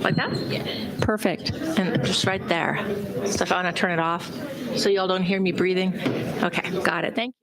Like that? Yeah. Perfect. And just right there. So if I want to turn it off so y'all don't hear me breathing. Okay, got it. Thank you.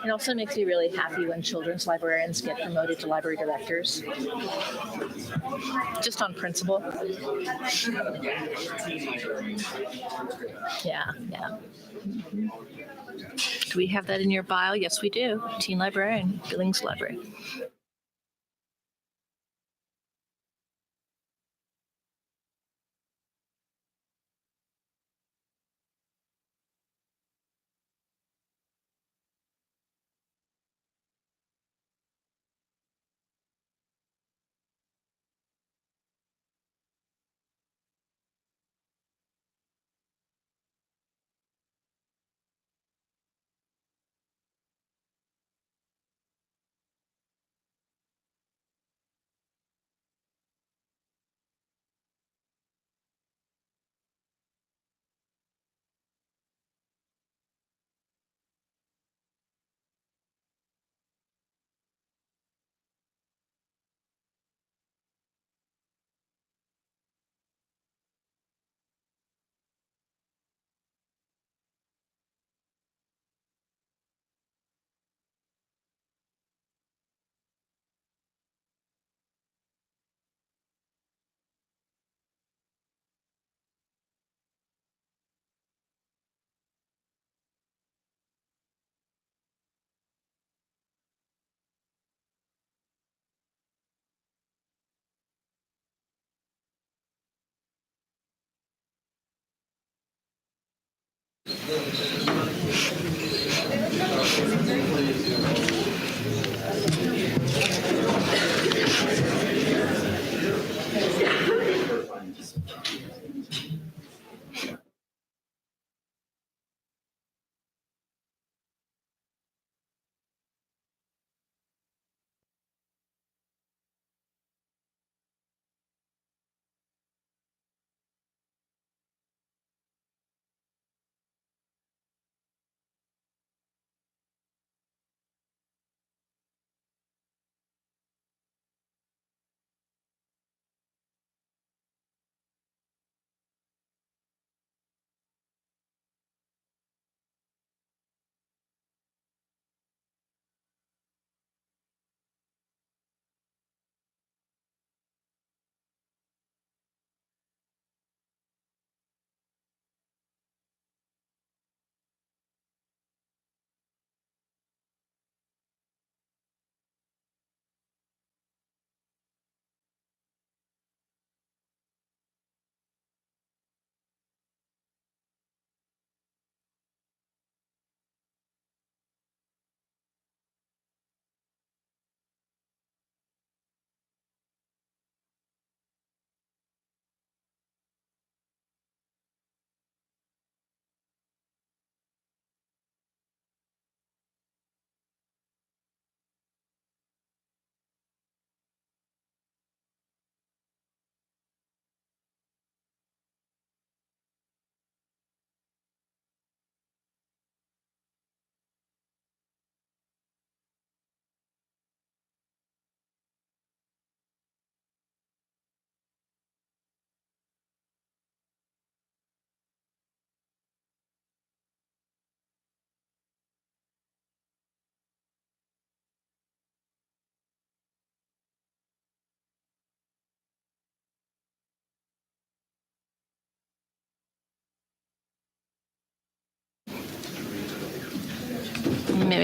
It also makes me really happy when children's librarians get promoted to library directors. Just on principle. Yeah, yeah. Do we have that in your bio? Yes, we do. Teen librarian, Billings Library.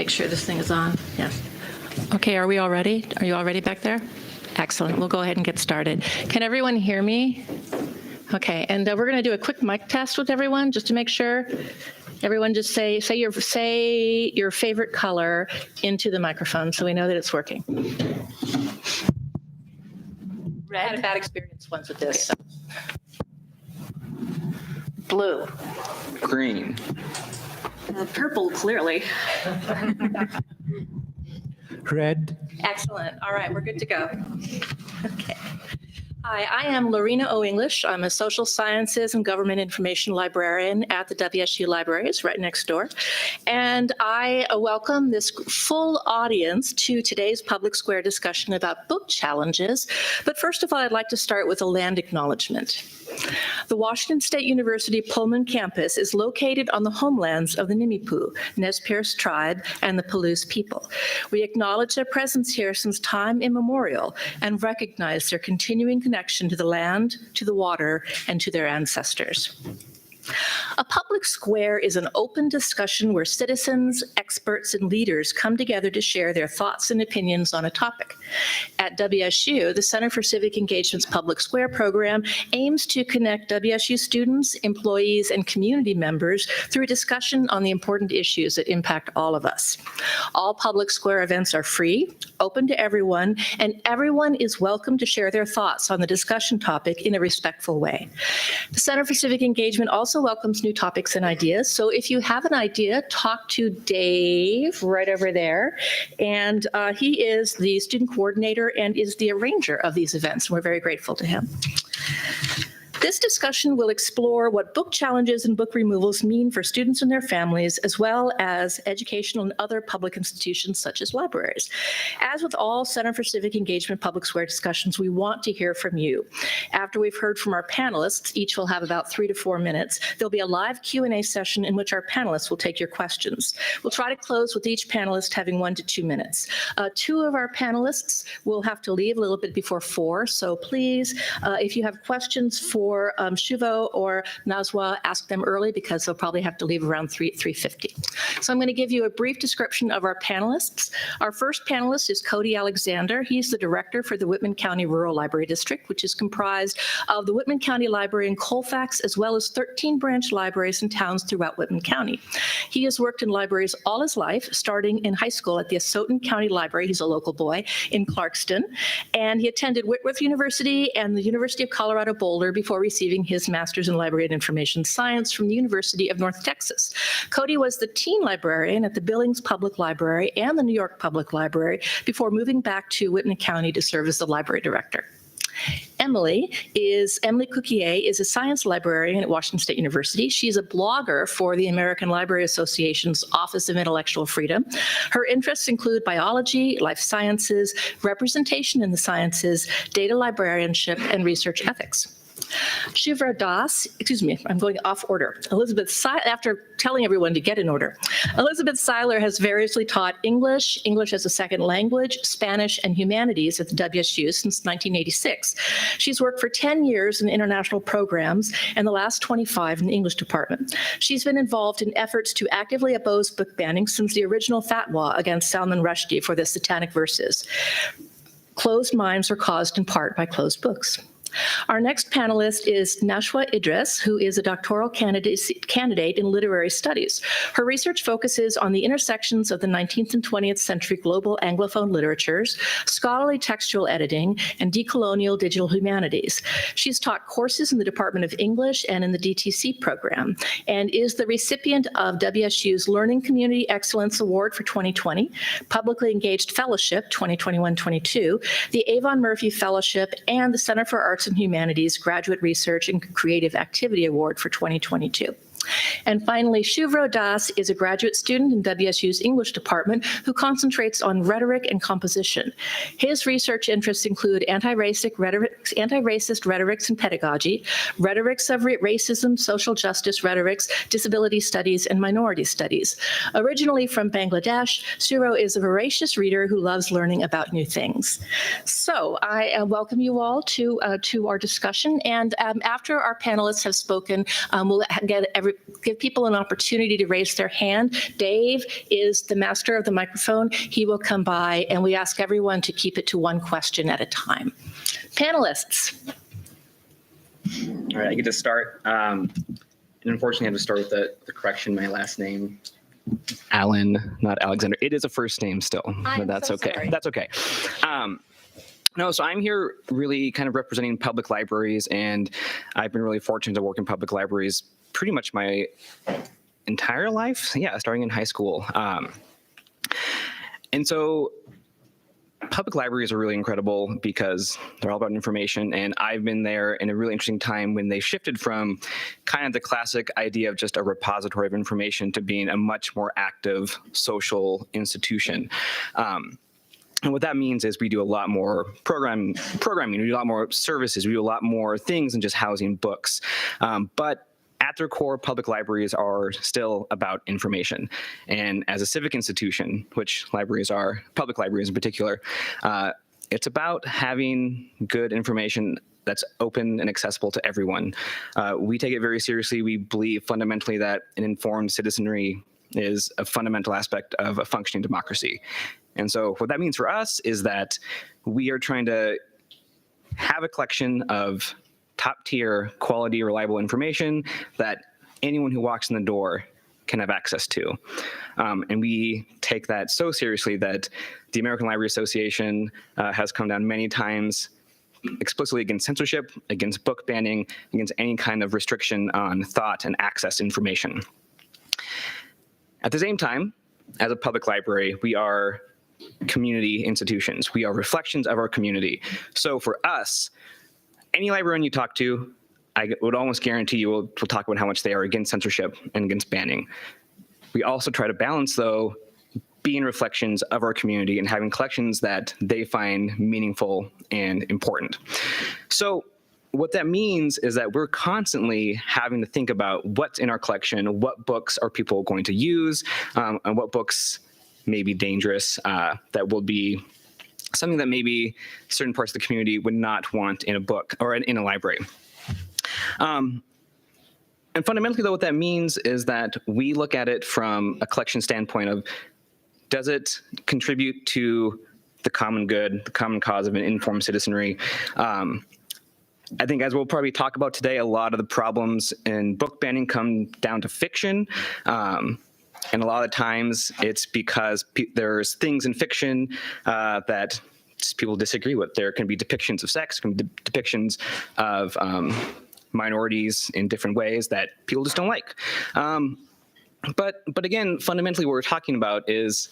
make sure this thing is on. Yes. Okay, are we all ready? Are you all ready back there? Excellent. We'll go ahead and get started. Can everyone hear me? Okay, and we're going to do a quick mic test with everyone just to make sure. Everyone just say your favorite color into the microphone so we know that it's working. Red. I had a bad experience once with this. So. Blue. Green. Purple, clearly. Red. Excellent. All right, we're good to go. Okay. Hi, I am Lorena O. English. I'm a social sciences and government information librarian at the WSU Libraries right next door. And I welcome this full audience to today's public square discussion about book challenges. But first of all, I'd like to start with a land acknowledgement. The Washington State University Pullman campus is located on the homelands of the Nimiipuu, Nez Perce tribe, and the Palouse people. We acknowledge their presence here since time immemorial and recognize their continuing connection to the land, to the water, and to their ancestors. A public square is an open discussion where citizens, experts, and leaders come together to share their thoughts and opinions on a topic. At WSU, the Center for Civic Engagement's Public Square program aims to connect WSU students, employees, and community members through a discussion on the important issues that impact all of us. All public square events are free, open to everyone, and everyone is welcome to share their thoughts on the discussion topic in a respectful way. The Center for Civic Engagement also welcomes new topics and ideas. So if you have an idea, talk to Dave right over there. And he is the student coordinator and is the arranger of these events. We're very grateful to him. This discussion will explore what book challenges and book removals mean for students and their families, as well as educational and other public institutions such as libraries. As with all Center for Civic Engagement public square discussions, we want to hear from you. After we've heard from our panelists, each will have about 3 to 4 minutes, there'll be a live Q&A session in which our panelists will take your questions. We'll try to close with each panelist having 1 to 2 minutes. 2 of our panelists will have to leave a little bit before 4, so please, if you have questions for Shuvo or Nazwa, ask them early because they'll probably have to leave around 3:50. So I'm going to give you a brief description of our panelists. Our first panelist is Cody Alexander. He's the director for the Whitman County Rural Library District, which is comprised of the Whitman County Library in Colfax, as well as 13 branch libraries in towns throughout Whitman County. He has worked in libraries all his life, starting in high school at the Asotin County Library. He's a local boy in Clarkston. And he attended Whitworth University and the University of Colorado Boulder before receiving his master's in library and information science from the University of North Texas. Cody was the teen librarian at the Billings Public Library and the New York Public Library before moving back to Whitman County to serve as the library director. Emily Cuquier is a science librarian at Washington State University. She's a blogger for the American Library Association's Office of Intellectual Freedom. Her interests include biology, life sciences, representation in the sciences, data librarianship, and research ethics. Shivra Das, I'm going off order. After telling everyone to get in order, Elizabeth Seiler has variously taught English as a second language, Spanish, and humanities at the WSU since 1986. She's worked for 10 years in international programs and the last 25 in the English department. She's been involved in efforts to actively oppose book banning since the original fatwa against Salman Rushdie for the Satanic Verses. Closed minds are caused in part by closed books. Our next panelist is Nashwa Idris, who is a doctoral candidate in literary studies. Her research focuses on the intersections of the 19th and 20th century global Anglophone literatures, scholarly textual editing, and decolonial digital humanities. She's taught courses in the Department of English and in the DTC program, and is the recipient of WSU's Learning Community Excellence Award for 2020, Publicly Engaged Fellowship 2021-22, the Avon Murphy Fellowship, and the Center for Arts and Humanities Graduate Research and Creative Activity Award for 2022. And finally, Shuvro Das is a graduate student in WSU's English department who concentrates on rhetoric and composition. His research interests include anti-racist rhetorics and pedagogy, rhetorics of racism, social justice rhetorics, disability studies, and minority studies. Originally from Bangladesh, Shuvro is a voracious reader who loves learning about new things. So I welcome you all to our discussion. And after our panelists have spoken, we'll get everyone give people an opportunity to raise their hand. Dave is the master of the microphone. He will come by, and we ask everyone to keep it to one question at a time. Panelists. All right, I get to start. And unfortunately, I have to start with the correction. My last name, Alan, not Alexander. It is a first name still, but that's so okay. sorry. That's okay. No, so I'm here really kind of representing public libraries, and I've been really fortunate to work in public libraries pretty much my entire life. Yeah, starting in high school. And so public libraries are really incredible because they're all about information, and I've been there in a really interesting time when they shifted from kind of the classic idea of just a repository of information to being a much more active social institution. And what that means is we do a lot more programming, we do a lot more services, we do a lot more things than just housing books. But at their core, public libraries are still about information. And as a civic institution, which libraries are, public libraries in particular, it's about having good information that's open and accessible to everyone. We take it very seriously. We believe fundamentally that an informed citizenry is a fundamental aspect of a functioning democracy. And so what that means for us is that we are trying to have a collection of top-tier, quality, reliable information that anyone who walks in the door can have access to. And we take that so seriously that the American Library Association has come down many times explicitly against censorship, against book banning, against any kind of restriction on thought and access to information. At the same time, as a public library, we are community institutions. We are reflections of our community. So for us, any librarian you talk to, I would almost guarantee you will talk about how much they are against censorship and against banning. We also try to balance, though, being reflections of our community and having collections that they find meaningful and important. So what that means is that we're constantly having to think about what's in our collection, what books are people going to use, and what books may be dangerous, that will be something that maybe certain parts of the community would not want in a book or in a library. And fundamentally, though, what that means is that we look at it from a collection standpoint of, does it contribute to the common good, the common cause of an informed citizenry? I think, as we'll probably talk about today, a lot of the problems in book banning come down to fiction. And a lot of times it's because there's things in fiction that people disagree with. There can be depictions of sex, can be depictions of minorities in different ways that people just don't like. But again, fundamentally what we're talking about is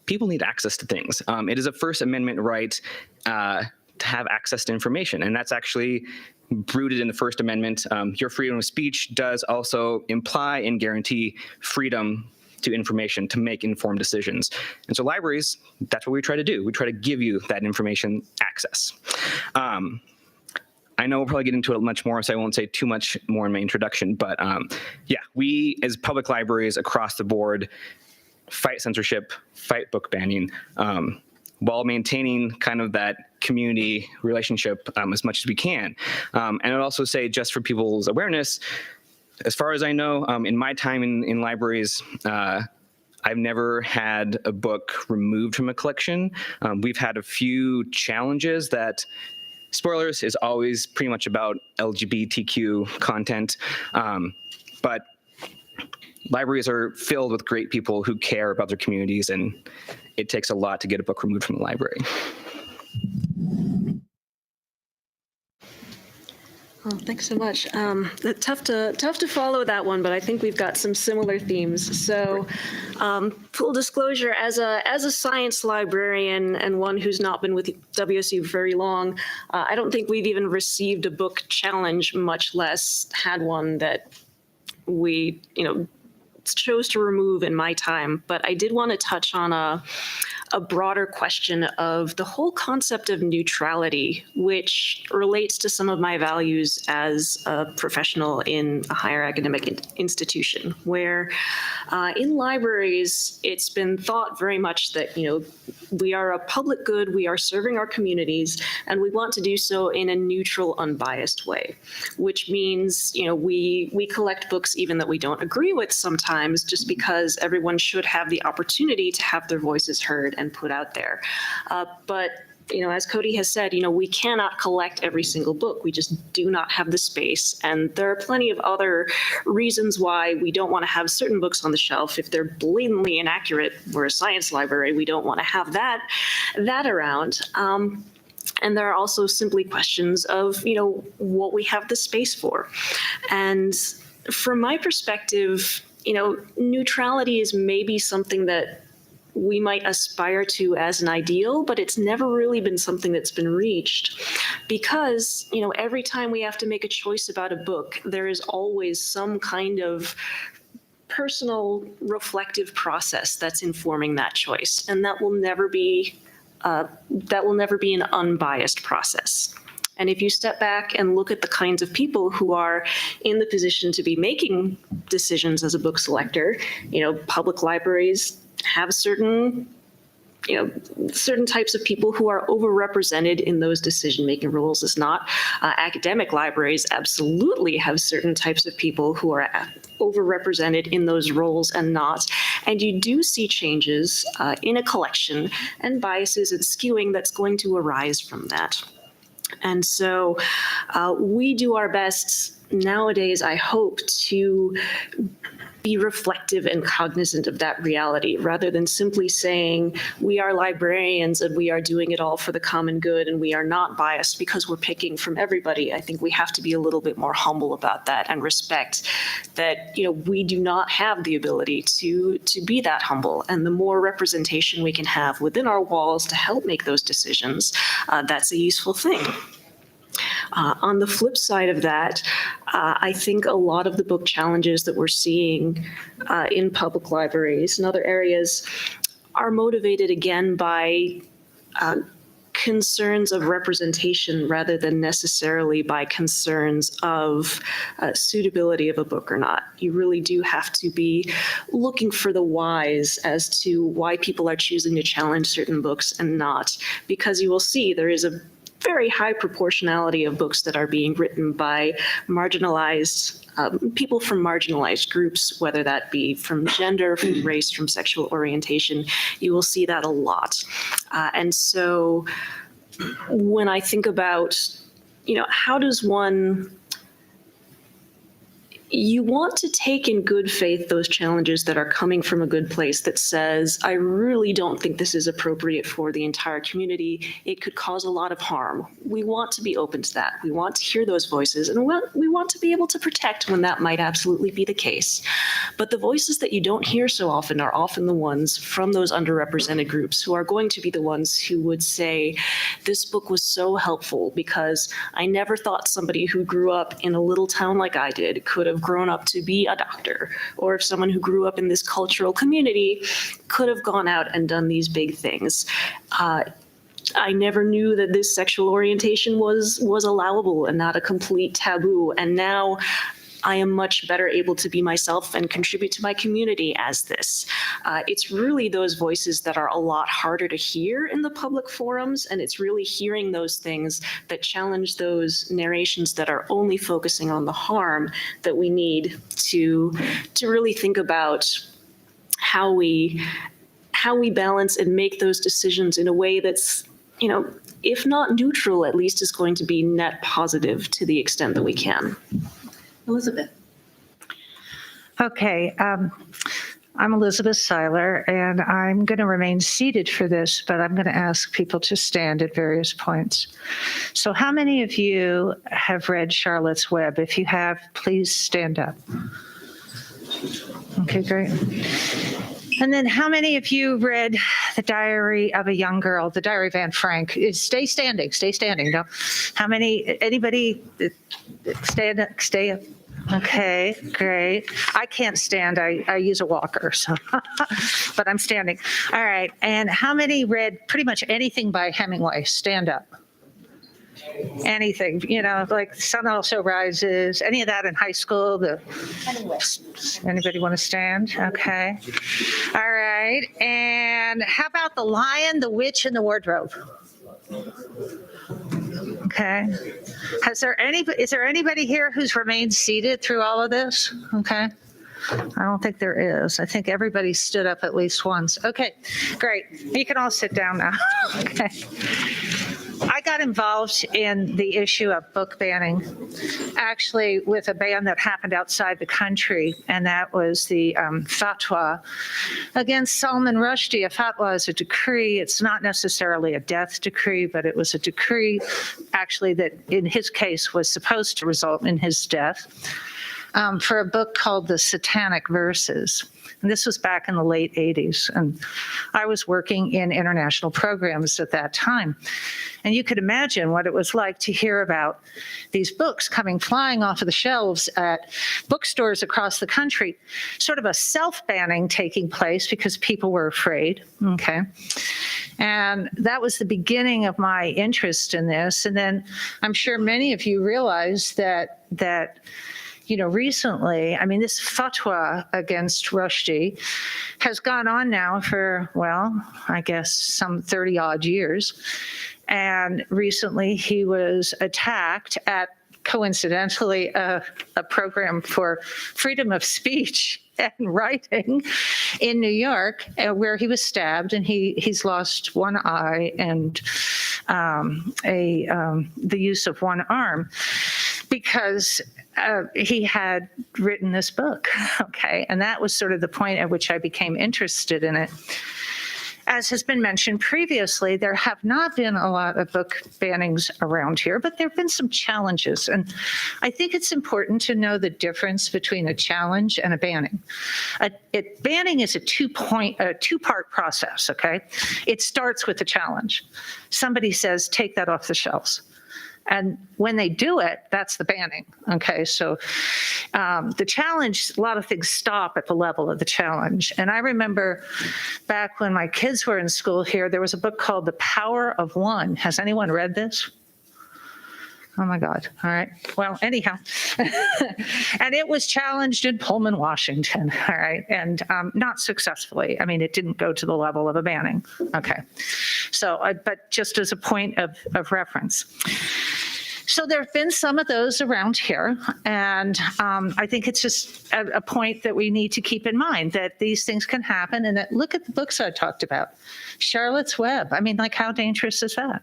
people need access to things. It is a First Amendment right to have access to information, and that's actually rooted in the First Amendment. Your freedom of speech does also imply and guarantee freedom to information to make informed decisions. And so libraries, that's what we try to do. We try to give you that information access. I know we'll probably get into it much more, so I won't say too much more in my introduction, but yeah, we as public libraries across the board fight censorship, fight book banning, while maintaining kind of that community relationship as much as we can. And I'd also say, just for people's awareness, as far as I know, in my time in libraries, I've never had a book removed from a collection. We've had a few challenges that, spoilers, is always pretty much about LGBTQ content. But libraries are filled with great people who care about their communities, and it takes a lot to get a book removed from the library. Oh, thanks so much. Tough to follow that one, but I think we've got some similar themes. So, full disclosure, as a science librarian and one who's not been with WSU very long, I don't think we've even received a book challenge, much less had one that we, chose to remove in my time. But I did want to touch on a a broader question of the whole concept of neutrality, which relates to some of my values as a professional in a higher academic institution, where in libraries, it's been thought very much that, we are a public good, we are serving our communities, and we want to do so in a neutral, unbiased way, which means, we collect books even that we don't agree with sometimes, just because everyone should have the opportunity to have their voices heard and put out there. But as Cody has said, we cannot collect every single book. We just do not have the space. And there are plenty of other reasons why we don't want to have certain books on the shelf. If they're blatantly inaccurate, we're a science library, we don't want to have that around. And there are also simply questions of, what we have the space for. And from my perspective, neutrality is maybe something that we might aspire to as an ideal, but it's never really been something that's been reached because, every time we have to make a choice about a book, there is always some kind of personal reflective process that's informing that choice. And that will never be an unbiased process. And if you step back and look at the kinds of people who are in the position to be making decisions as a book selector, public libraries have certain types of people who are overrepresented in those decision-making roles as not. Academic libraries absolutely have certain types of people who are overrepresented in those roles and not. And you do see changes in a collection and biases and skewing that's going to arise from that. And so we do our best nowadays, I hope, to be reflective and cognizant of that reality rather than simply saying we are librarians and we are doing it all for the common good and we are not biased because we're picking from everybody. I think we have to be a little bit more humble about that and respect that, we do not have the ability to be that humble. And the more representation we can have within our walls to help make those decisions, that's a useful thing. On the flip side of that, I think a lot of the book challenges that we're seeing in public libraries and other areas are motivated again by concerns of representation rather than necessarily by concerns of suitability of a book or not. You really do have to be looking for the whys as to why people are choosing to challenge certain books and not, because you will see there is a very high proportionality of books that are being written by marginalized people from marginalized groups, whether that be from gender, from race, from sexual orientation. You will see that a lot. And so when I think about, how does one you want to take in good faith those challenges that are coming from a good place that says, I really don't think this is appropriate for the entire community. It could cause a lot of harm. We want to be open to that. We want to hear those voices, and we want to be able to protect when that might absolutely be the case. But the voices that you don't hear so often are often the ones from those underrepresented groups who are going to be the ones who would say, this book was so helpful because I never thought somebody who grew up in a little town like I did could have grown up to be a doctor, or if someone who grew up in this cultural community could have gone out and done these big things. I never knew that this sexual orientation was allowable and not a complete taboo. And now I am much better able to be myself and contribute to my community as this. It's really those voices that are a lot harder to hear in the public forums, and it's really hearing those things that challenge those narrations that are only focusing on the harm that we need to really think about how we balance and make those decisions in a way that's, if not neutral, at least is going to be net positive to the extent that we can. Elizabeth. Okay, I'm Elizabeth Seiler, and I'm going to remain seated for this, but I'm going to ask people to stand at various points. So how many of you have read Charlotte's Web? If you have, please stand up. Okay, great. And then how many of you read The Diary of a Young Girl, The Diary of Anne Frank? Stay standing. No. How many, anybody, stay up. Okay, great. I can't stand. I use a walker, so but I'm standing. All right. And how many read pretty much anything by Hemingway? Stand up. Anything, like Sun Also Rises, any of that in high school? Anybody want to stand? Okay. All right. And how about The Lion, the Witch, and the Wardrobe? Okay. Is there anybody here who's remained seated through all of this? Okay. I don't think there is. I think everybody stood up at least once. Okay, great. You can all sit down now. Okay. I got involved in the issue of book banning, actually with a ban that happened outside the country, and that was the fatwa against Salman Rushdie. A fatwa is a decree. It's not necessarily a death decree, but it was a decree actually that in his case was supposed to result in his death. For a book called The Satanic Verses. And this was back in the late 80s. And I was working in international programs at that time. And you could imagine what it was like to hear about these books coming flying off of the shelves at bookstores across the country, sort of a self-banning taking place because people were afraid. Okay. And that was the beginning of my interest in this. And then I'm sure many of you realize that recently, this fatwa against Rushdie has gone on now for, I guess some 30 odd years. And recently he was attacked at, coincidentally, a program for freedom of speech and writing in New York, where he was stabbed and he's lost one eye and the use of one arm because he had written this book. Okay. And that was sort of the point at which I became interested in it. As has been mentioned previously, there have not been a lot of book bannings around here, but there have been some challenges. And I think it's important to know the difference between a challenge and a banning. Banning is a two-part process, okay? It starts with a challenge. Somebody says, take that off the shelves. And when they do it, that's the banning. Okay, so the challenge, a lot of things stop at the level of the challenge. And I remember back when my kids were in school here, there was a book called The Power of One. Has anyone read this? Oh my God. All right. Well, anyhow, and it was challenged in Pullman, Washington. All right. And not successfully. It didn't go to the level of a banning. Okay. So, but just as a point of reference. So there have been some of those around here. And I think it's just a point that we need to keep in mind that these things can happen. And that look at the books I talked about. Charlotte's Web. How dangerous is that?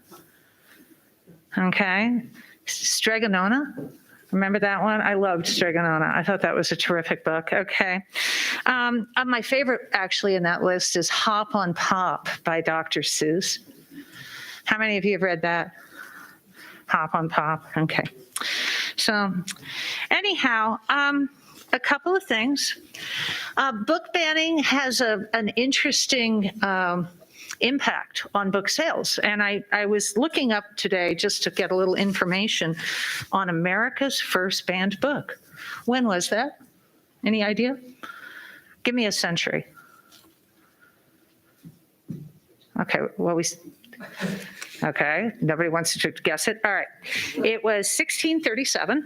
Okay. Stregonona. Remember that one? I loved Stregonona. I thought that was a terrific book. Okay. My favorite actually in that list is Hop on Pop by Dr. Seuss. How many of you have read that? Hop on Pop. Okay. So anyhow, a couple of things. Book banning has an interesting impact on book sales. And I was looking up today just to get a little information on America's first banned book. When was that? Any idea? Give me a century. Okay, okay, nobody wants to guess it. All right, it was 1637.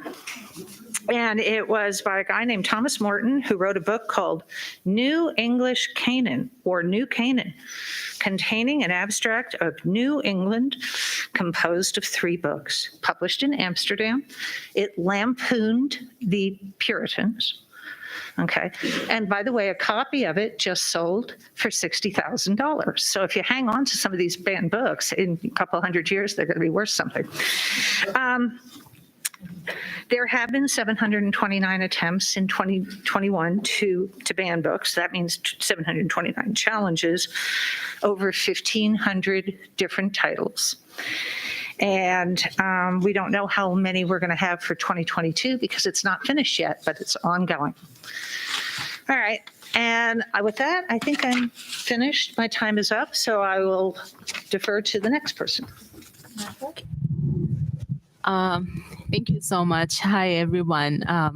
And it was by a guy named Thomas Morton, who wrote a book called New English Canaan, or New Canaan, containing an abstract of New England composed of 3 books, published in Amsterdam. It lampooned the Puritans. Okay. And by the way, a copy of it just sold for $60,000. So if you hang on to some of these banned books, in a couple hundred years, they're going to be worth something. There have been 729 attempts in 2021 to ban books. That means 729 challenges, over 1,500 different titles. And we don't know how many we're going to have for 2022 because it's not finished yet, but it's ongoing. All right. And with that, I think I'm finished. My time is up, so I will defer to the next person. Thank you so much. Hi, everyone. I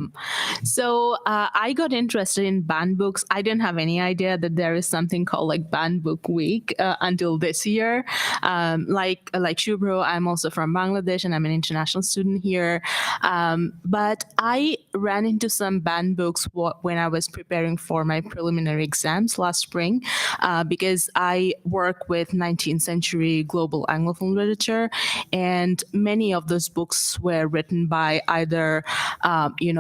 got interested in banned books. I didn't have any idea that there is something called like Banned Book Week until this year. Like Shubhro, I'm also from Bangladesh and I'm an international student here. But I ran into some banned books when I was preparing for my preliminary exams last spring, because I work with 19th century global Anglophone literature, and many of those books were written by either,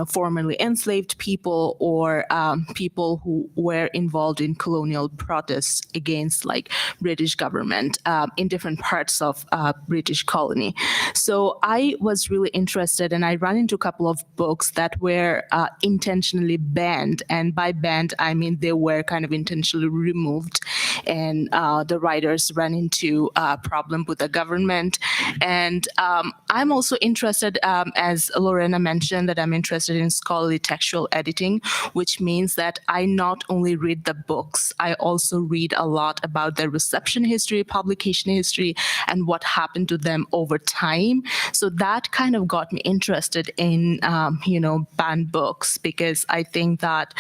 formerly enslaved people or people who were involved in colonial protests against like British government in different parts of British colony. So I was really interested, and I ran into a couple of books that were intentionally banned. And by banned, I mean they were kind of intentionally removed, and the writers ran into a problem with the government. And I'm also interested, as Lorena mentioned, that I'm interested in scholarly textual editing, which means that I not only read the books, I also read a lot about their reception history, publication history, and what happened to them over time. So that kind of got me interested in, banned books, because I think that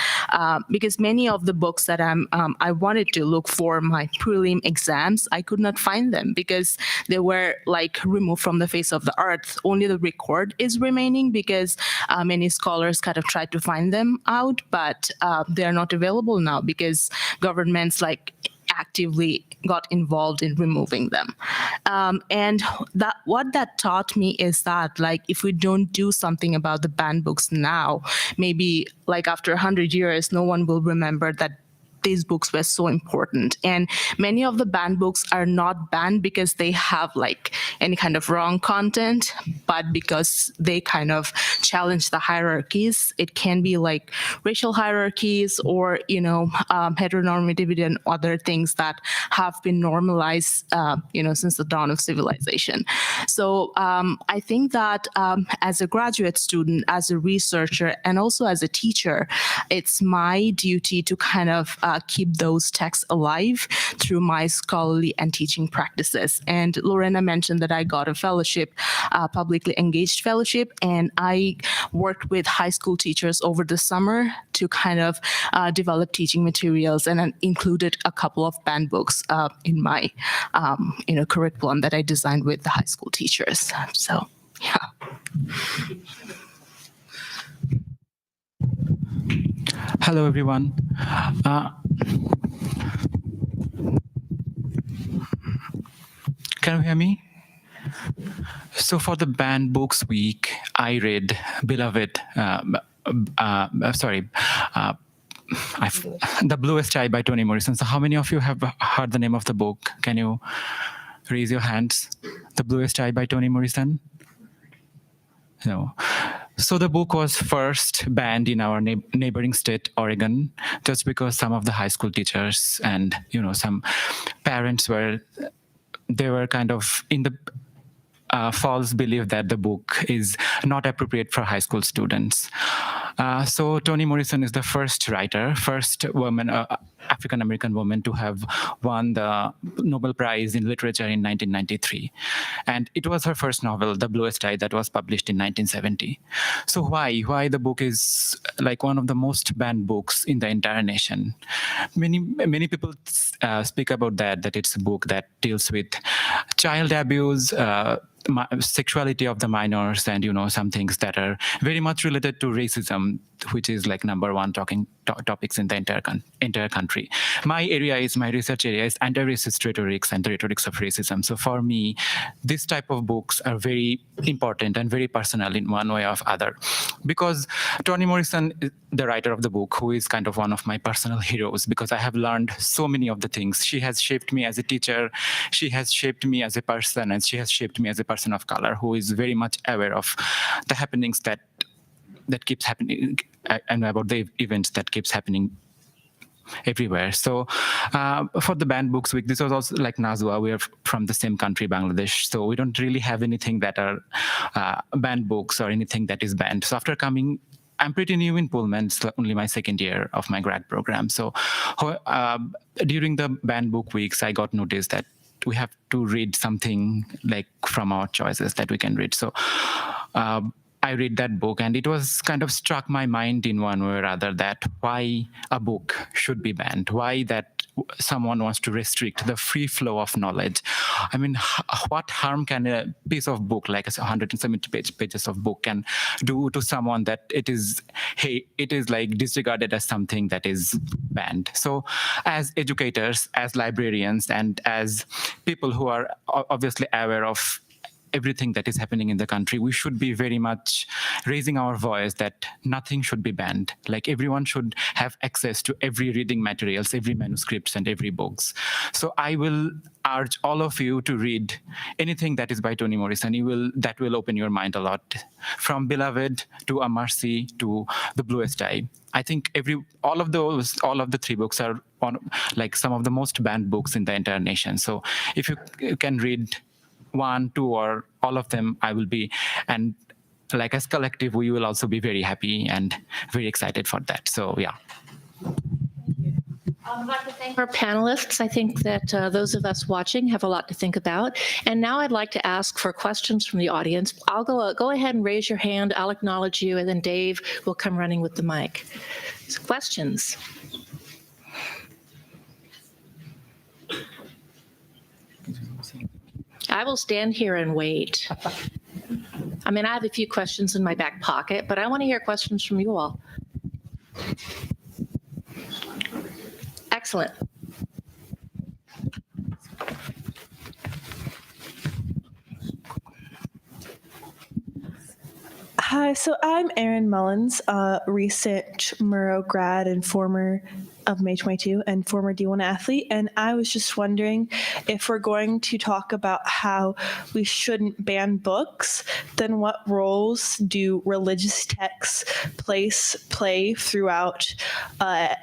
because many of the books that I wanted to look for my prelim exams, I could not find them because they were like removed from the face of the earth. Only the record is remaining because many scholars kind of tried to find them out, but they're not available now because governments like actively got involved in removing them. And what that taught me is that like if we don't do something about the banned books now, maybe like after 100 years, no one will remember that these books were so important. And many of the banned books are not banned because they have like any kind of wrong content, but because they kind of challenge the hierarchies. It can be like racial hierarchies or, heteronormativity and other things that have been normalized, since the dawn of civilization. So I think that as a graduate student, as a researcher, and also as a teacher, it's my duty to kind of keep those texts alive through my scholarly and teaching practices. And Lorena mentioned that I got a fellowship, publicly engaged fellowship, and I worked with high school teachers over the summer to kind of develop teaching materials, and included a couple of banned books in my curriculum that I designed with the high school teachers. So, yeah. Hello, everyone. Can you hear me? So for the Banned Books Week, I read beloved, The Bluest Eye by Toni Morrison. So how many of you have heard the name of the book? Can you raise your hands? The Bluest Eye by Toni Morrison? No. So the book was first banned in our neighboring state, Oregon, just because some of the high school teachers and, some parents were kind of in the false belief that the book is not appropriate for high school students. So Toni Morrison is the first writer, first woman, African-American woman to have won the Nobel Prize in Literature in 1993. And it was her first novel, The Bluest Eye, that was published in 1970. So why the book is like one of the most banned books in the entire nation? Many people speak about that it's a book that deals with child abuse, sexuality of the minors, and some things that are very much related to racism, which is like number one topics in the entire country. My research area is anti-racist rhetorics and the rhetorics of racism. So for me, this type of books are very important and very personal in one way or other, because Toni Morrison is the writer of the book, who is kind of one of my personal heroes, because I have learned so many of the things. She has shaped me as a teacher, she has shaped me as a person, and she has shaped me as a person of color who is very much aware of the happenings that keeps happening and about the events that keeps happening everywhere. So for the Banned Books Week, this was also like Nazwa, we are from the same country, Bangladesh, so we don't really have anything that are banned books or anything that is banned. So after coming, I'm pretty new in Pullman. It's only my second year of my grad program. So during the Banned Book Weeks, I got noticed that we have to read something like from our choices that we can read. So I read that book, and it was kind of struck my mind in one way or other that why a book should be banned, why that someone wants to restrict the free flow of knowledge. I mean, what harm can a piece of book, like 170 pages of book, can do to someone that it is like disregarded as something that is banned? So as educators, as librarians, and as people who are obviously aware of everything that is happening in the country, we should be very much raising our voice that nothing should be banned. Like everyone should have access to every reading materials, every manuscripts, and every books. So I will urge all of you to read anything that is by Toni Morrison. That will open your mind a lot. From Beloved to A Mercy to The Bluest Eye. I think all of the 3 books are like some of the most banned books in the entire nation. So if you can read 1, 2, or all of them, I will be, and like as collective, we will also be very happy and very excited for that. So yeah. I'd like to thank our panelists. I think that those of us watching have a lot to think about. And now I'd like to ask for questions from the audience. I'll go ahead and raise your hand. I'll acknowledge you, and then Dave will come running with the mic. So questions? I will stand here and wait. I mean, I have a few questions in my back pocket, but I want to hear questions from you all. Excellent. Hi, so I'm Erin Mullins, a recent Murrow grad and former of May 22 and former D1 athlete. And I was just wondering if we're going to talk about how we shouldn't ban books, then what roles do religious texts play throughout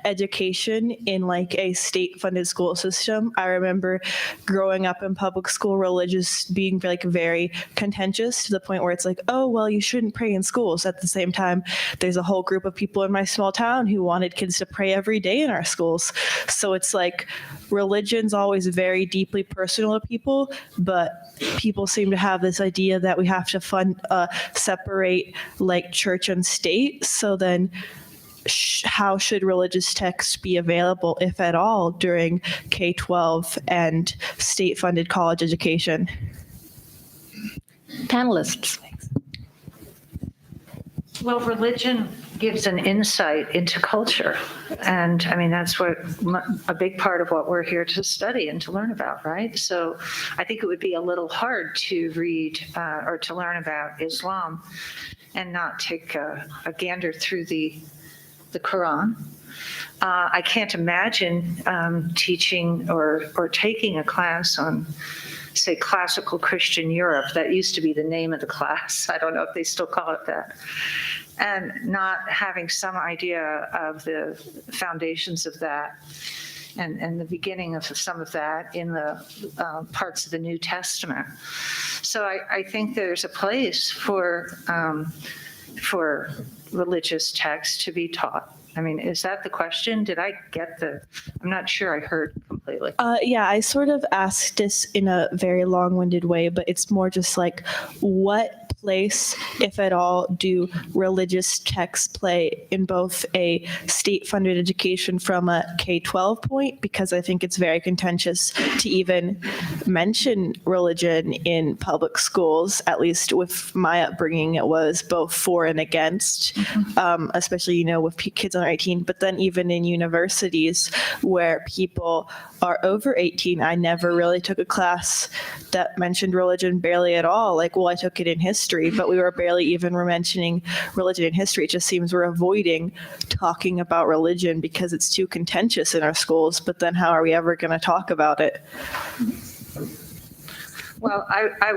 education in like a state-funded school system? I remember growing up in public school, religious being like very contentious to the point where it's like, oh, well, you shouldn't pray in schools. At the same time, there's a whole group of people in my small town who wanted kids to pray every day in our schools. So it's like religion's always very deeply personal to people, but people seem to have this idea that we have to separate like church and state. So then how should religious texts be available, if at all, during K-12 and state-funded college education? Panelists. Well, religion gives an insight into culture. And I mean, that's what a big part of what we're here to study and to learn about, right? So I think it would be a little hard to read or to learn about Islam and not take a gander through the Quran. I can't imagine teaching or taking a class on, say, classical Christian Europe. That used to be the name of the class. I don't know if they still call it that. And not having some idea of the foundations of that and the beginning of some of that in the parts of the New Testament. So I think there's a place for religious texts to be taught. I mean, is that the question? Did I get I'm not sure I heard completely. Yeah, I sort of asked this in a very long-winded way, but it's more just like, what place, if at all, do religious texts play in both a state-funded education from a K-12 point? Because I think it's very contentious to even mention religion in public schools. At least with my upbringing, it was both for and against, especially, with kids under 18. But then even in universities where people are over 18, I never really took a class that mentioned religion barely at all. Like, well, I took it in history, but we were barely even mentioning religion in history. It just seems we're avoiding talking about religion because it's too contentious in our schools. But then how are we ever going to talk about it? Well,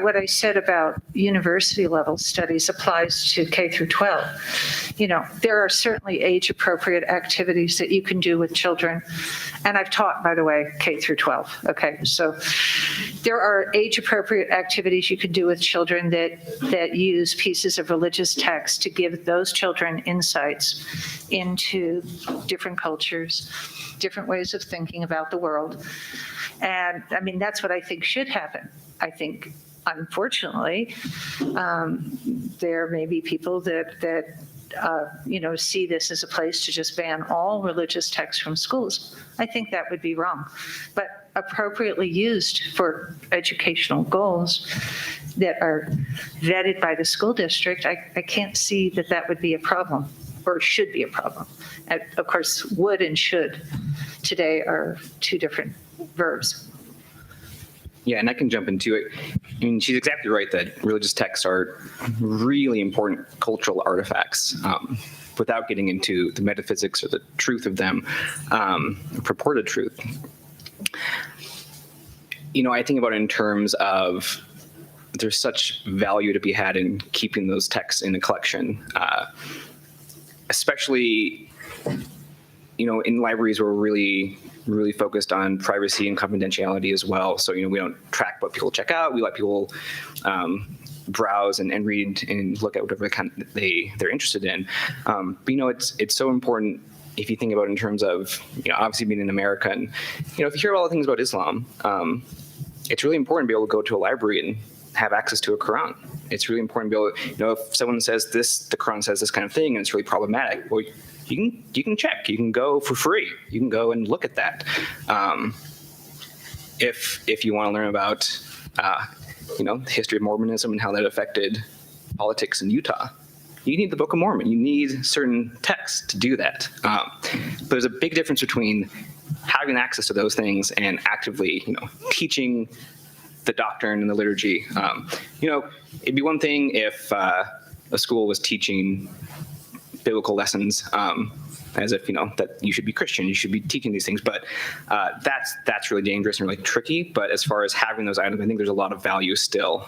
what I said about university level studies applies to K through 12. There are certainly age appropriate activities that you can do with children. And I've taught, by the way, K through 12. Okay. So there are age appropriate activities you can do with children that use pieces of religious text to give those children insights into different cultures, different ways of thinking about the world. And I mean, that's what I think should happen. I think unfortunately, there may be people that see this as a place to just ban all religious texts from schools. I think that would be wrong. But appropriately used for educational goals that are vetted by the school district, I can't see that would be a problem or should be a problem. And of course, would and should today are two different verbs. Yeah, and I can jump into it. I mean, she's exactly right that religious texts are really important cultural artifacts. Without getting into the metaphysics or the truth of them, purported truth. I think about it in terms of there's such value to be had in keeping those texts in a collection, especially, in libraries where we're really focused on privacy and confidentiality as well. So, we don't track what people check out. We let people browse and read and look at whatever they're interested in. But, it's so important if you think about it in terms of, obviously being in America and, if you hear all the things about Islam, it's really important to be able to go to a library and have access to a Quran. It's really important to be able to, if someone says the Quran says this kind of thing and it's really problematic, well, you can check. You can go for free. You can go and look at that. If you want to learn about, the history of Mormonism and how that affected politics in Utah, you need the Book of Mormon. You need certain texts to do that. But there's a big difference between having access to those things and actively, teaching the doctrine and the liturgy. It'd be one thing if a school was teaching biblical lessons as if, that you should be Christian, you should be teaching these things. But that's really dangerous and really tricky. But as far as having those items, I think there's a lot of value still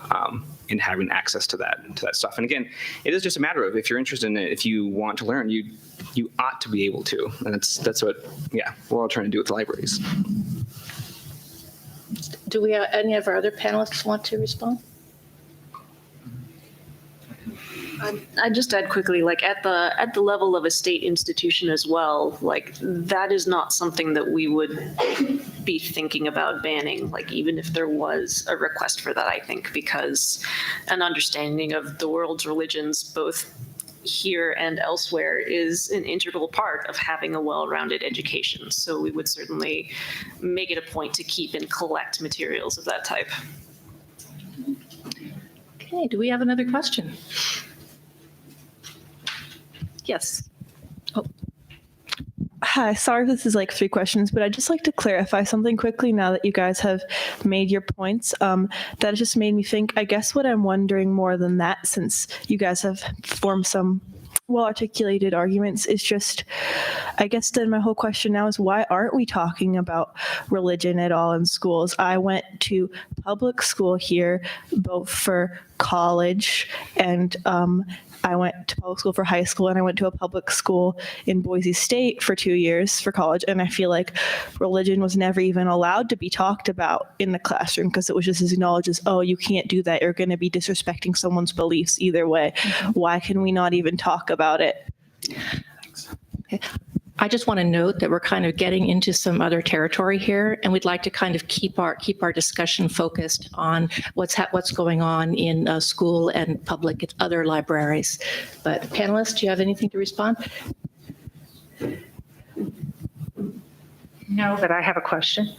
in having access to that stuff. And again, it is just a matter of if you're interested in it, if you want to learn, you ought to be able to. And that's what, we're all trying to do with the libraries. Do we any of our other panelists want to respond? I just add quickly, at the level of a state institution as well, that is not something that we would be thinking about banning, even if there was a request for that, I think, because an understanding of the world's religions, both here and elsewhere, is an integral part of having a well-rounded education. So we would certainly make it a point to keep and collect materials of that type. Okay, do we have another question? Yes. Hi, sorry if this is 3 questions, but I'd just like to clarify something quickly now that you guys have made your points. That just made me think, I guess what I'm wondering more than that, since you guys have formed some well-articulated arguments, is just, I guess then my whole question now is, why aren't we talking about religion at all in schools? I went to public school here, both for college and I went to public school for high school, and I went to a public school in Boise State for 2 years for college. And I feel like religion was never even allowed to be talked about in the classroom because it was just as acknowledged as, oh, you can't do that. You're going to be disrespecting someone's beliefs either way. Why can we not even talk about it? Okay. I just want to note that we're kind of getting into some other territory here, and we'd like to kind of keep our discussion focused on what's going on in school and public at other libraries. But panelists, do you have anything to respond? No, but I have a question.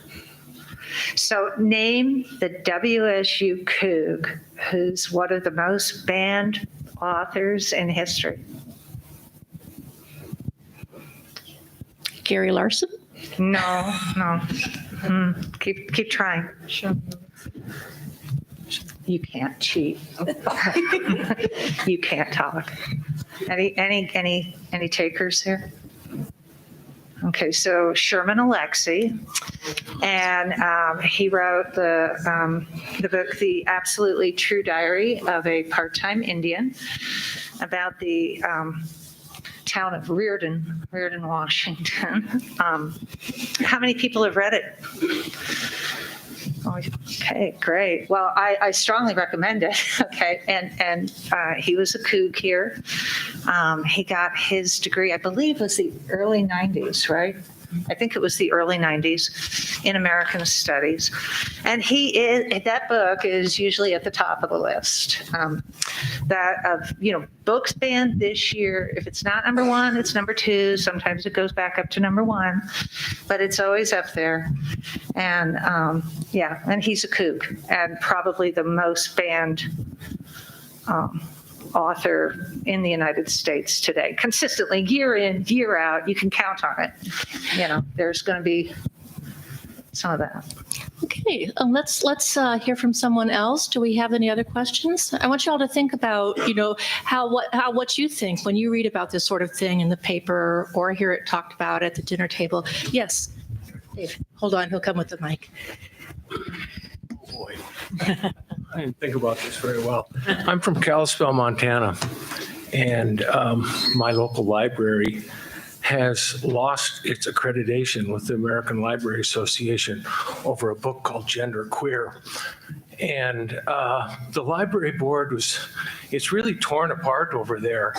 So name the WSU Coug, who's one of the most banned authors in history. Gary Larson? No. Keep trying. Sure. You can't cheat. You can't talk. Any takers here? Okay, so Sherman Alexie, and he wrote the book, The Absolutely True Diary of a Part-Time Indian, about the town of Reardon, Washington. How many people have read it? Okay, great. Well, I strongly recommend it. Okay, and he was a Coug here. He got his degree, I believe, was the early 90s, right? I think it was the early 90s, in American Studies. And that book is usually at the top of the list. That of, books banned this year, if it's not number one, it's number two. Sometimes it goes back up to number one, but it's always up there. And and he's a kook, and probably the most banned author in the United States today. Consistently, year in, year out, you can count on it. There's going to be some of that. Okay, let's hear from someone else. Do we have any other questions? I want you all to think about, what you think when you read about this sort of thing in the paper or hear it talked about at the dinner table. Yes, Dave, hold on, he'll come with the mic. Boy, I didn't think about this very well. I'm from Kalispell, Montana, and my local library has lost its accreditation with the American Library Association over a book called Gender Queer. And the library board it's really torn apart over there.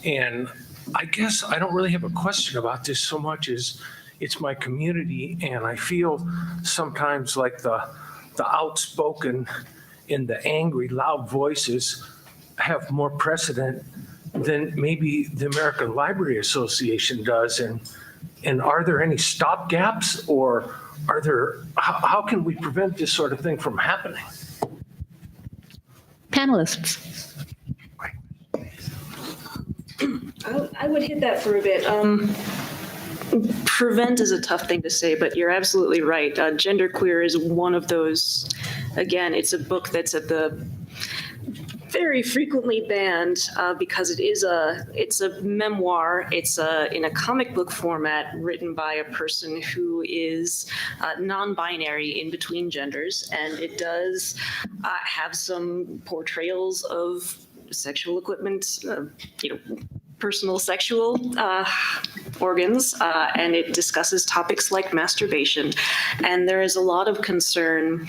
And I guess I don't really have a question about this so much as it's my community, and I feel sometimes like the outspoken and the angry, loud voices have more precedent than maybe the American Library Association does. And are there any stopgaps, or how can we prevent this sort of thing from happening? Panelists. I would hit that for a bit. Prevent is a tough thing to say, but you're absolutely right. Gender Queer is one of those. Again, it's a book that's at the very frequently banned because it's a memoir. It's in a comic book format written by a person who is non-binary in between genders, and it does have some portrayals of sexual equipment, personal sexual organs, and it discusses topics like masturbation. And there is a lot of concern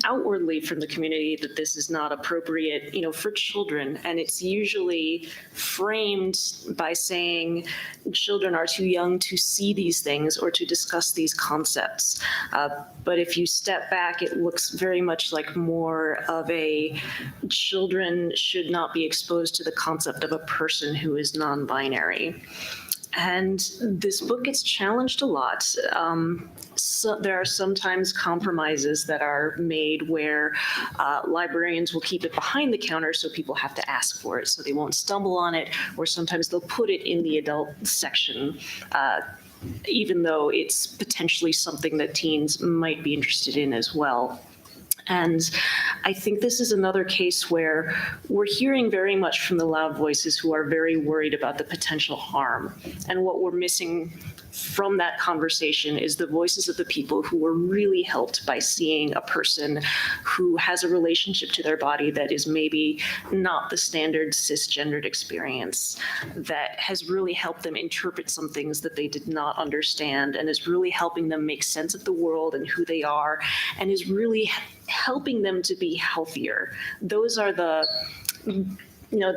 outwardly from the community that this is not appropriate, for children. And it's usually framed by saying children are too young to see these things or to discuss these concepts. But if you step back, it looks very much like more of a children should not be exposed to the concept of a person who is non-binary. And this book gets challenged a lot. So there are sometimes compromises that are made where librarians will keep it behind the counter so people have to ask for it so they won't stumble on it, or sometimes they'll put it in the adult section, even though it's potentially something that teens might be interested in as well. And I think this is another case where we're hearing very much from the loud voices who are very worried about the potential harm. And what we're missing from that conversation is the voices of the people who were really helped by seeing a person who has a relationship to their body that is maybe not the standard cisgendered experience, that has really helped them interpret some things that they did not understand, and is really helping them make sense of the world and who they are, and is really helping them to be healthier. Those are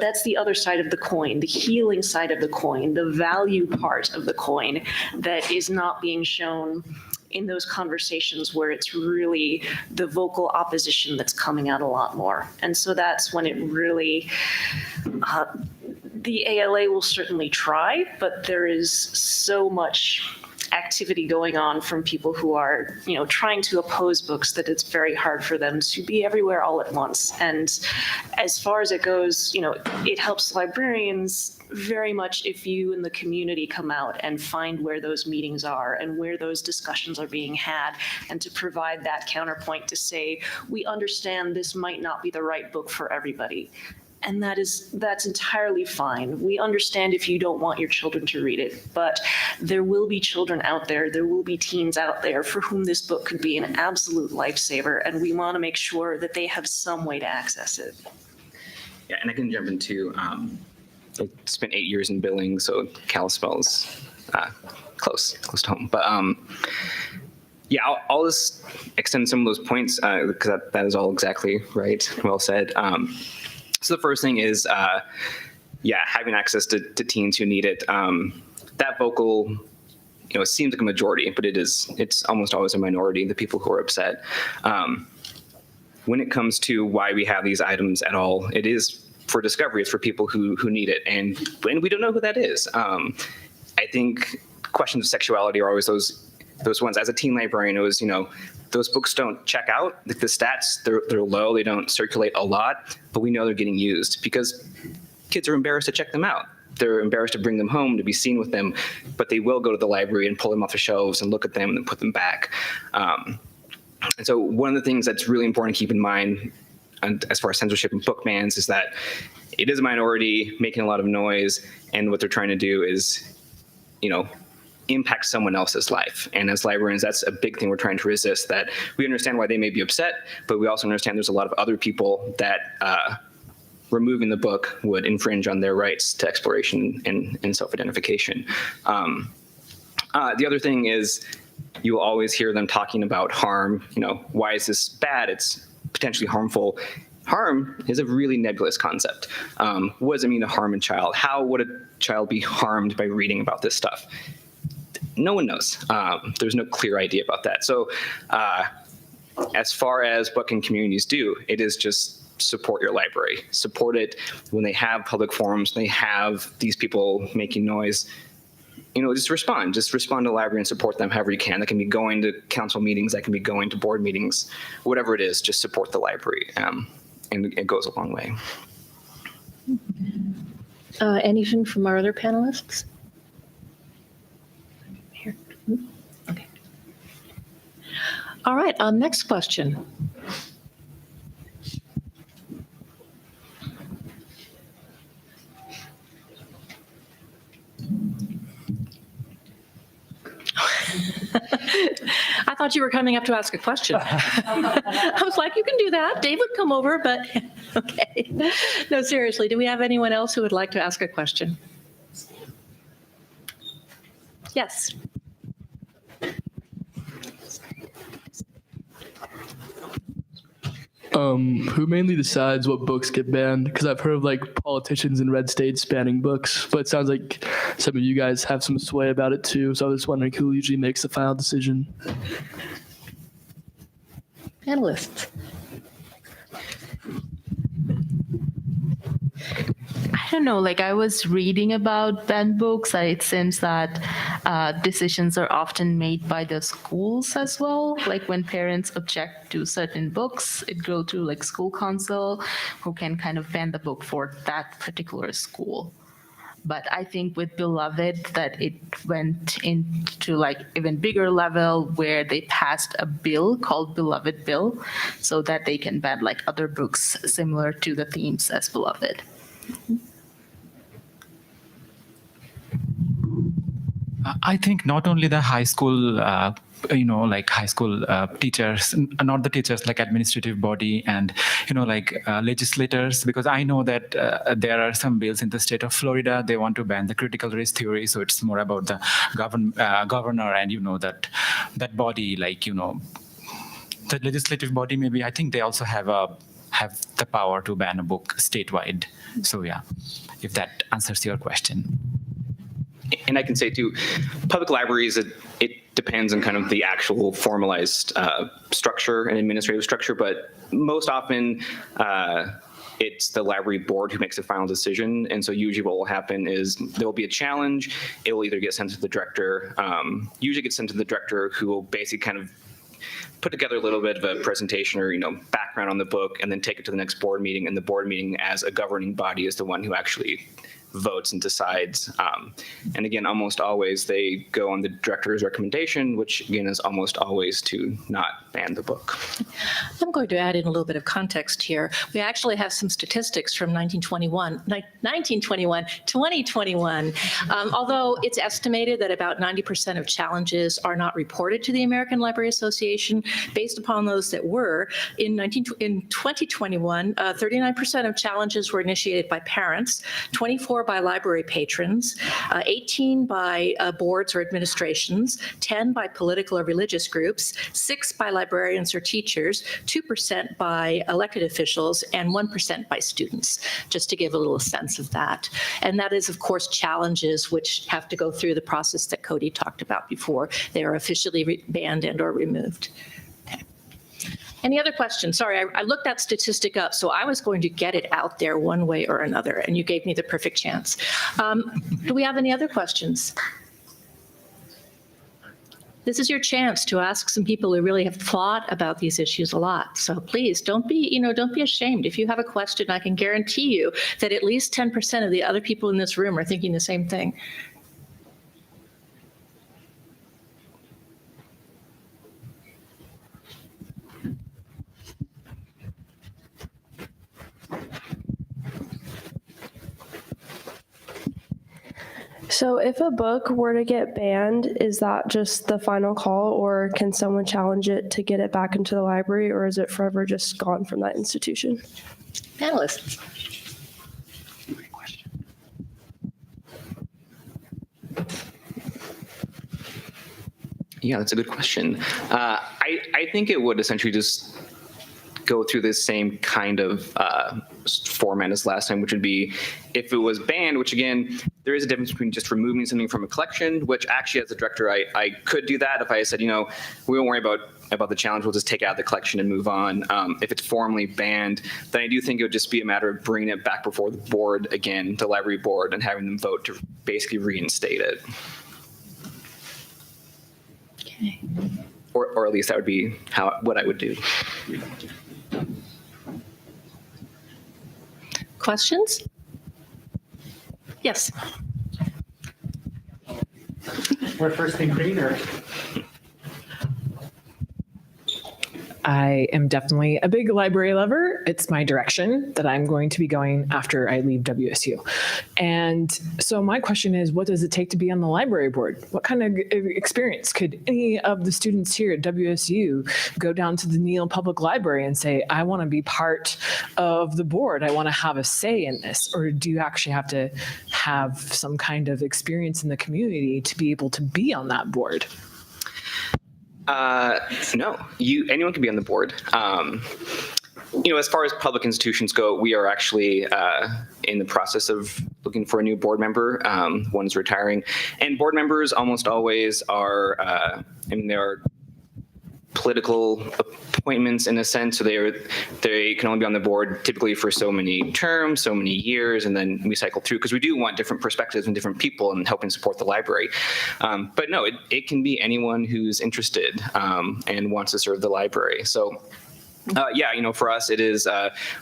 that's the other side of the coin, the healing side of the coin, the value part of the coin that is not being shown in those conversations where it's really the vocal opposition that's coming out a lot more. And so that's when it really, the ALA will certainly try, but there is so much activity going on from people who are, trying to oppose books that it's very hard for them to be everywhere all at once. And as far as it goes, it helps librarians very much if you and the community come out and find where those meetings are and where those discussions are being had, and to provide that counterpoint to say, we understand this might not be the right book for everybody. And that's entirely fine. We understand if you don't want your children to read it, but there will be children out there will be teens out there for whom this book could be an absolute lifesaver, and we want to make sure that they have some way to access it. Yeah, and I can jump into, I spent 8 years in Billings, so Kalispell's close to home. But yeah, I'll just extend some of those points because that is all exactly right, well said. So the first thing is, having access to teens who need it. That vocal it seems like a majority, but it's almost always a minority, the people who are upset. When it comes to why we have these items at all, it is for discovery. It's for people who need it, and we don't know who that is. I think questions of sexuality are always those ones. As a teen librarian, it was, those books don't check out. Like the stats, they're low. They don't circulate a lot, but we know they're getting used because kids are embarrassed to check them out. They're embarrassed to bring them home, to be seen with them, but they will go to the library and pull them off the shelves and look at them and then put them back. And so one of the things that's really important to keep in mind, and as far as censorship and book bans, is that it is a minority making a lot of noise, and what they're trying to do is, impact someone else's life. And as librarians, that's a big thing we're trying to resist, that we understand why they may be upset, but we also understand there's a lot of other people that removing the book would infringe on their rights to exploration and self-identification. The other thing is, you will always hear them talking about harm. Why is this bad? It's potentially harmful. Harm is a really nebulous concept. What does it mean to harm a child? How would a child be harmed by reading about this stuff? No one knows. There's no clear idea about that. So as far as what can communities do, it is just support your library. Support it when they have public forums, they have these people making noise. Just respond to the library and support them however you can. That can be going to council meetings, that can be going to board meetings, whatever it is, just support the library. And it goes a long way. Anything from our other panelists? Here. Okay. All right, next question. I thought you were coming up to ask a question. I was like, you can do that. Dave would come over, but okay. No, seriously, do we have anyone else who would like to ask a question? Yes. Who mainly decides what books get banned? Because I've heard of politicians in red states banning books, but it sounds like some of you guys have some sway about it too. So I was wondering who usually makes the final decision. Panelists. I don't know, I was reading about banned books. It seems that decisions are often made by the schools as well. When parents object to certain books, it goes through school council, who can kind of ban the book for that particular school. But I think with Beloved that it went into even bigger level where they passed a bill called Beloved Bill, so that they can ban other books similar to the themes as Beloved. I think not only the high school, high school teachers, not the teachers, administrative body and, legislators, because I know that there are some bills in the state of Florida, they want to ban the critical race theory. So it's more about the governor and, that body, the legislative body, maybe, I think they also have the power to ban a book statewide. So yeah, if that answers your question. And I can say too, public libraries, it depends on kind of the actual formalized structure and administrative structure, but most often it's the library board who makes the final decision. And so usually what will happen is there will be a challenge. It will either get sent to the director, usually gets sent to the director, who will basically kind of put together a little bit of a presentation or background on the book, and then take it to the next board meeting. And the board meeting, as a governing body, is the one who actually votes and decides. And again, almost always they go on the director's recommendation, which again is almost always to not ban the book. I'm going to add in a little bit of context here. We actually have some statistics from 2021. Although it's estimated that about 90% of challenges are not reported to the American Library Association, based upon those that were, in 2021, 39% of challenges were initiated by parents, 24% 24 by library patrons, 18 by boards or administrations, 10 by political or religious groups, 6 by librarians or teachers, 2% by elected officials, and 1% by students, just to give a little sense of that. And that is, of course, challenges which have to go through the process that Cody talked about before they are officially banned and or removed. Okay. Any other questions? Sorry, I looked that statistic up, so I was going to get it out there one way or another, and you gave me the perfect chance. Do we have any other questions? This is your chance to ask some people who really have thought about these issues a lot. So please don't be ashamed. If you have a question, I can guarantee you that at least 10% of the other people in this room are thinking the same thing. So if a book were to get banned, is that just the final call, or can someone challenge it to get it back into the library, or is it forever just gone from that institution? Panelists. Yeah, that's a good question. I think it would essentially just go through this same kind of format as last time, which would be if it was banned, which again, there is a difference between just removing something from a collection, which actually as a director, I could do that if I said, we won't worry about the challenge, we'll just take it out of the collection and move on. If it's formally banned, then I do think it would just be a matter of bringing it back before the board again, the library board, and having them vote to basically reinstate it. Okay. Or at least that would be what I would do. Questions? Yes. We're first in green, or? I am definitely a big library lover. It's my direction that I'm going to be going after I leave WSU. And so my question is, what does it take to be on the library board? What kind of experience could any of the students here at WSU go down to the Neal Public Library and say, I want to be part of the board. I want to have a say in this. Or do you actually have to have some kind of experience in the community to be able to be on that board? No, anyone can be on the board. As far as public institutions go, we are actually in the process of looking for a new board member. One is retiring, and board members almost always are. There are political appointments in a sense, so they can only be on the board typically for so many terms, so many years, and then we cycle through because we do want different perspectives and different people and helping support the library. But no, it can be anyone who's interested and wants to serve the library. So for us, it is,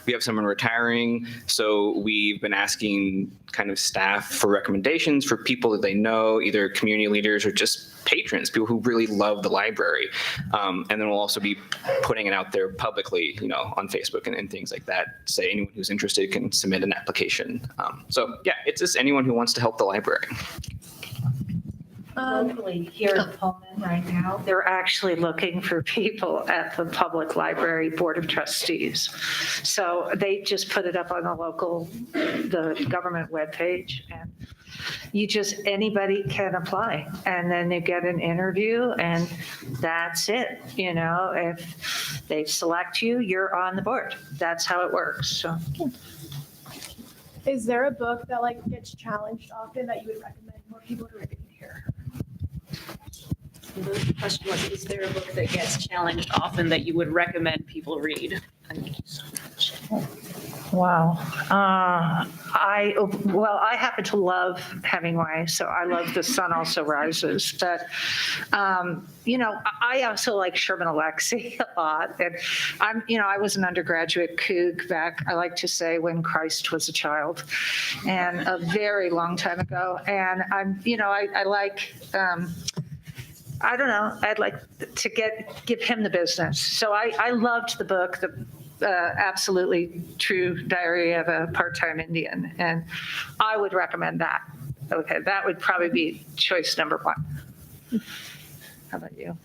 we have someone retiring, so we've been asking kind of staff for recommendations for people that they know, either community leaders or just patrons, people who really love the library. And then we'll also be putting it out there publicly, on Facebook and things like that. Say anyone who's interested can submit an application. It's just anyone who wants to help the library. Locally here in Pullman right now, they're actually looking for people at the Public Library Board of Trustees. So they just put it up on the government webpage, and anybody can apply, and then they get an interview, and that's it. If they select you, you're on the board. That's how it works. So. Is there a book that gets challenged often that you would recommend more people to read here? The question was, is there a book that gets challenged often that you would recommend people read? Thank you so much. Wow. I happen to love Hemingway, so I love The Sun Also Rises. But, I also like Sherman Alexie a lot. And I was an undergraduate Coug back, I like to say, when Christ was a child, and a very long time ago. And I like, I don't know, I'd like to give him the business. So I loved the book, Absolutely True Diary of a Part-Time Indian, and I would recommend that. Okay, that would probably be choice number one. How about you?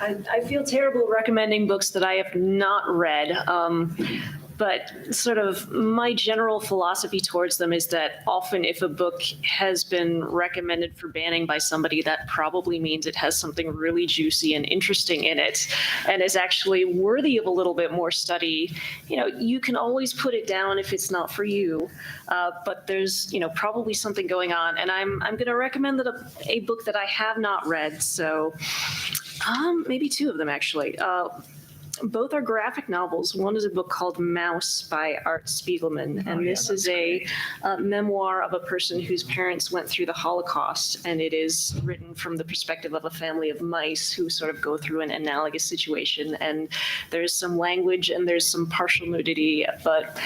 I feel terrible recommending books that I have not read. But sort of my general philosophy towards them is that often if a book has been recommended for banning by somebody, that probably means it has something really juicy and interesting in it and is actually worthy of a little bit more study. You can always put it down if it's not for you, but there's probably something going on. And I'm going to recommend that a book that I have not read. So maybe two of them actually. Both are graphic novels. One is a book called Mouse by Art Spiegelman, and this is a memoir of a person whose parents went through the Holocaust, and it is written from the perspective of a family of mice who sort of go through an analogous situation. And there's some language and there's some partial nudity, but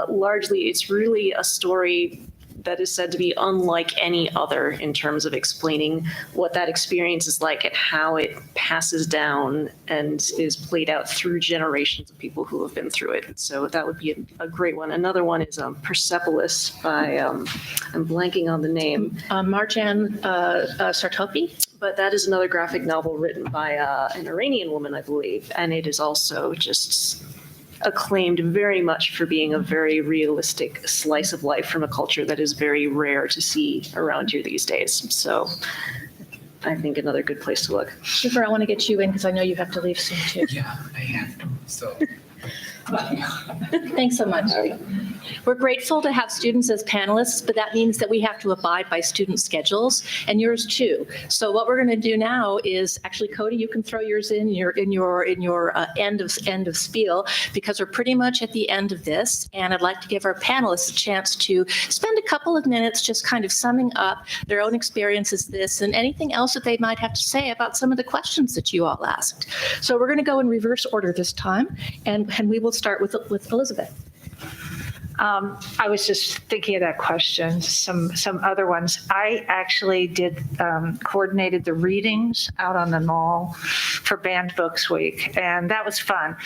largely it's really a story that is said to be unlike any other in terms of explaining what that experience is like and how it passes down and is played out through generations of people who have been through it. So that would be a great one. Another one is Persepolis by, I'm blanking on the name. Marjan Sartopi. But that is another graphic novel written by an Iranian woman, I believe. And it is also just acclaimed very much for being a very realistic slice of life from a culture that is very rare to see around here these days. So I think another good place to look. Schiffer, I want to get you in because I know you have to leave soon too. Yeah, I have to. So. Thanks so much. We're grateful to have students as panelists, but that means that we have to abide by student schedules and yours too. So what we're going to do now is actually, Cody, you can throw yours in your end of spiel, because we're pretty much at the end of this, and I'd like to give our panelists a chance to spend a couple of minutes just kind of summing up their own experiences this and anything else that they might have to say about some of the questions that you all asked. So we're going to go in reverse order this time, and we will start with Elizabeth. I was just thinking of that question, some other ones. I actually coordinated the readings out on the mall for Banned Books Week, and that was fun.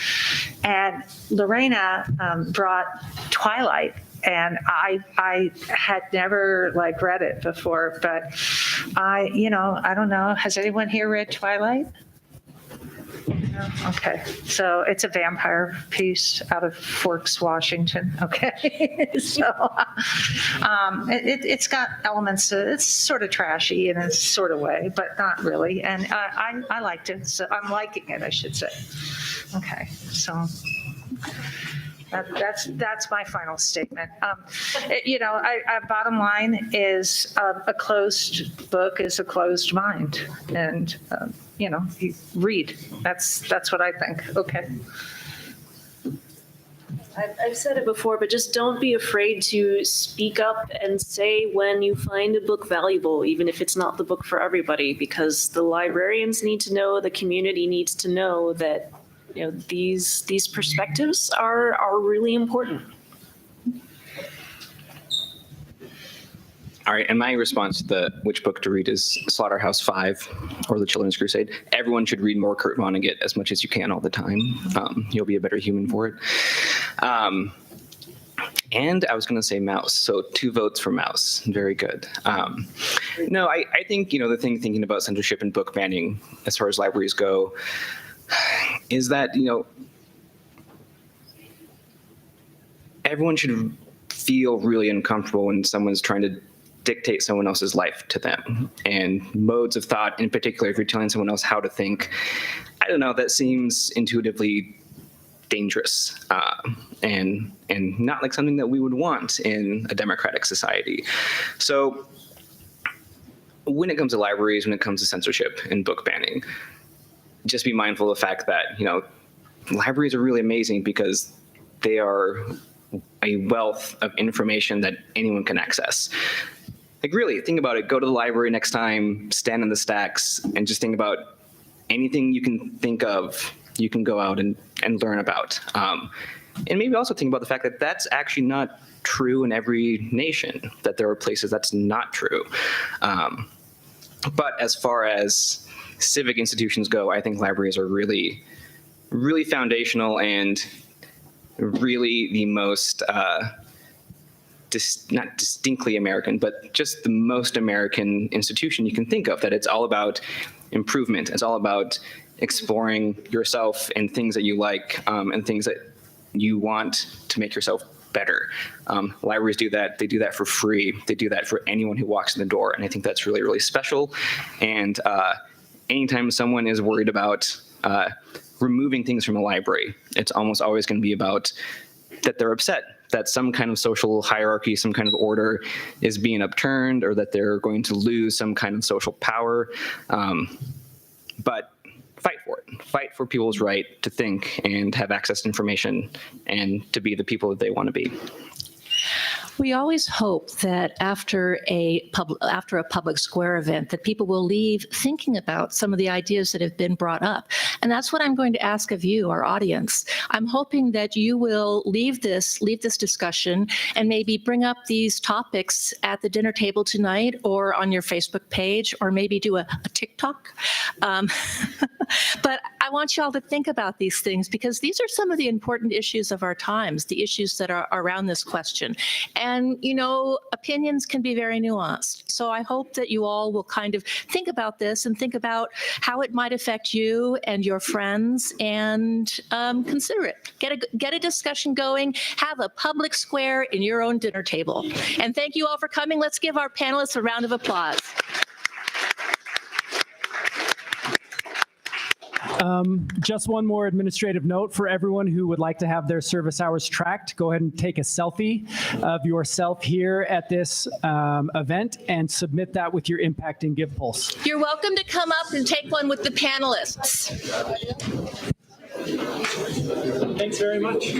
And Lorena brought Twilight, and I had never read it before, but I don't know. Has anyone here read Twilight? No? Okay, so it's a vampire piece out of Forks, Washington. Okay, so it's got elements. It's sort of trashy in a sort of way, but not really. And I liked it. So I'm liking it, I should say. Okay, so. That's my final statement. Bottom line is a closed book is a closed mind, and you read. That's what I think. Okay. I've said it before, but just don't be afraid to speak up and say when you find a book valuable, even if it's not the book for everybody, because the librarians need to know, the community needs to know that these perspectives are really important. All right, and my response to which book to read is Slaughterhouse-Five or The Children's Crusade. Everyone should read more Kurt Vonnegut as much as you can all the time. You'll be a better human for it. And I was going to say Mouse, so 2 votes for Mouse. Very good. No, I think, thinking about censorship and book banning as far as libraries go is that, everyone should feel really uncomfortable when someone's trying to dictate someone else's life to them, and modes of thought in particular. If you're telling someone else how to think, I don't know, that seems intuitively dangerous and not like something that we would want in a democratic society. So when it comes to libraries, when it comes to censorship and book banning, just be mindful of the fact that, libraries are really amazing because they are a wealth of information that anyone can access. Really, think about it. Go to the library next time, stand in the stacks, and just think about anything you can think of, you can go out and learn about. And maybe also think about the fact that that's actually not true in every nation, that there are places that's not true. But as far as civic institutions go, I think libraries are really, really foundational and really the most, not distinctly American, but just the most American institution you can think of, that it's all about improvement. It's all about exploring yourself and things that you like and things that you want to make yourself better. Libraries do that. They do that for free. They do that for anyone who walks in the door. And I think that's really, really special. And anytime someone is worried about removing things from a library, it's almost always going to be about that they're upset that some kind of social hierarchy, some kind of order is being upturned, or that they're going to lose some kind of social power. But fight for it. Fight for people's right to think and have access to information and to be the people that they want to be. We always hope that after a public square event that people will leave thinking about some of the ideas that have been brought up. And that's what I'm going to ask of you, our audience. I'm hoping that you will leave this discussion and maybe bring up these topics at the dinner table tonight or on your Facebook page, or maybe do a TikTok. But I want you all to think about these things, because these are some of the important issues of our times, the issues that are around this question. And, you know, opinions can be very nuanced. So I hope that you all will kind of think about this and think about how it might affect you and your friends, and consider it. Get a discussion going. Have a public square in your own dinner table. And thank you all for coming. Let's give our panelists a round of applause. Just one more administrative note for everyone who would like to have their service hours tracked. Go ahead and take a selfie of yourself here at this event and submit that with your Impact and Give Pulse. You're welcome to come up and take one with the panelists. Thanks very much.